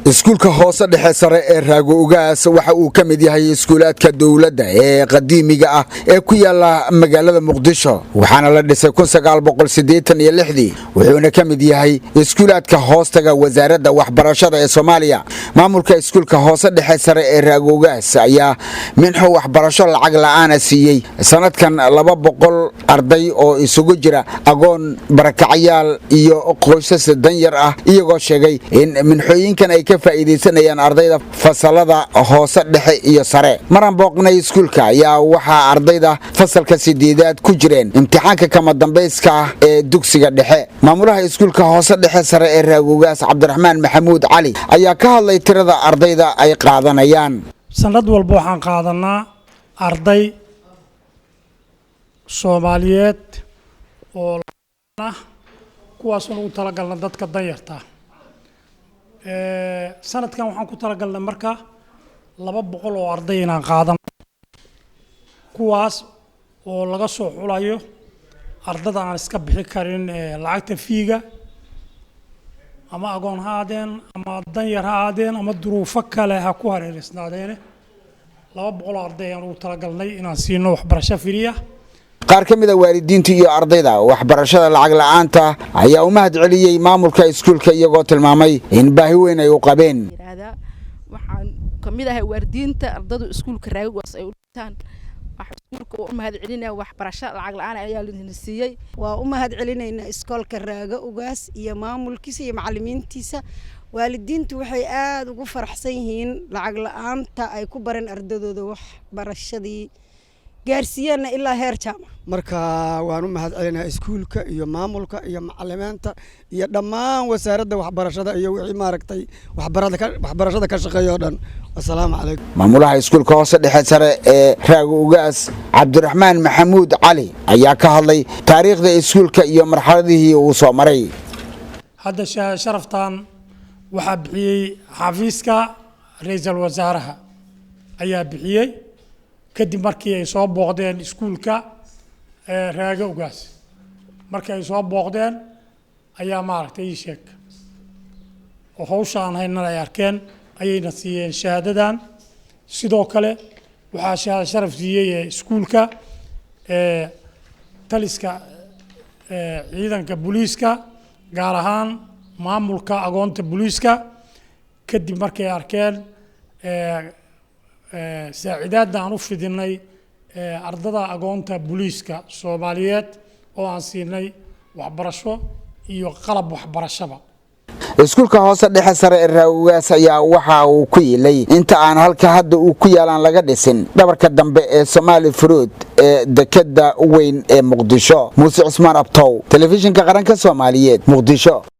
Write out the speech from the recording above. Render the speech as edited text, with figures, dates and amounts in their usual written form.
iskuulka hoose dhexe sare ee Raago Ugaas waxa uu ka mid yahay iskuulaadka dawladda ee qadiimiga ah ee ku yaala magaalada Muqdisho waxaana la dhisay 1986 wuxuuna ka mid yahay iskuulaadka hoostaga wasaaradda waxbarashada ee Soomaaliya maamulka iskuulka hoose dhexe sare ee Raago Ugaas ayaa minxo waxbarasho lacag la'aan siiyay sanadkan 200 arday oo isugu jira agoon barakacayaal iyo qoysas danyar ah iyagoo sheegay in minxooyinkan ay ka faa'iideysanayaan ardayda fasalada hoose dhexe iyo sare maran booqnay iskuulka ayaa waxa ardayda fasalka 8aad ku jireen imtixaanka kama dambayska ee dugsiga dhexe maamulaha iskuulka hoose dhexe sare ee Raago Ugaas Cabdiraxmaan Maxamuud Cali ayaa ka hadlay tirada ardayda ay qaadanayaan sanad walba waxaan qaadanaa arday Soomaaliyeed oo kuwaas oo u talagalna dadka danyarta sanadkan waxaan ku talagalnay marka 200 oo arday inaan qaadan kuwaas oo laga soo xulayo ardada aan iska bixi karin lacagta fiiga ama agoon haadeen ama danyar haadeen ama duruufo kale ha ku hareereysnaadeen 200 arday aan u talagalnay inaan siino waxbarasho firiya qaar ka mid ah waalidiinta iyo ardayda waxbarashada lacag la'aanta ayaa u mahad celiyay maamulka iskuulka iyagoo tilmaamay in baahi weyn ay u qabeen waxaan kamid ahay waalidiinta ardayda iskuulka Raago Ugaas ay u dhigtaan iskuulka oo u mahad celinaa waxbarasho lacag la'aan ayaa la siiyay waa u mahad celinaynaa iskuulka Raago Ugaas iyo maamulkiisa iyo macallimiintiisa waalidiintu waxay aad ugu faraxsan yihiin lacag la'aanta ay ku baran ardadooda waxbarashadii gaarsiiyana ilaa heer jaamac marka waan u mahad celinaa iskuulka iyo maamulka iyo macallimiinta iyo dhammaan wasaaradda waxbarashada iyo wixii maaragtay waxbarashada ka shaqeeyo dhan assalaamu calaykum maamulaha iskuulka hoose dhexe sare ee Raago Ugaas Cabdiraxmaan Maxamuud Cali ayaa ka hadlay taariikhda iskuulka iyo marxaladihii uu soo maray hadda sharaftan waxa bixiyay xafiiska ra'iisul wasaaraha ayaa bixiyay kadib markii ay soo booqdeen iskuulka Raago Ugaas markii ay soo booqdeen ayaa maaragtay sheeg oo hawshaan hayna ay arkeen ayayna siiyeen shahaadadan sidoo kale waxa sharaf siiyay iskuulka taliska ciidanka booliiska gaar ahaan maamulka agoonta booliiska kadib markay arkeen saacidaadda aan u fidinay ardada agoonta booliiska Soomaaliyeed oo aan siinay waxbarasho iyo qalab waxbarashada iskuulka hoose dhexe sare ee Raago Ugaas ayaa waxa uu ku yilay inta aan halka hadda uu ku yaalan laga dhisin dhabarka dambe ee Soomaali Fruit ee dekada weyn ee Muqdisho Muuse Cusmaan Abtow telefishinka qaranka Soomaaliyeed Muqdisho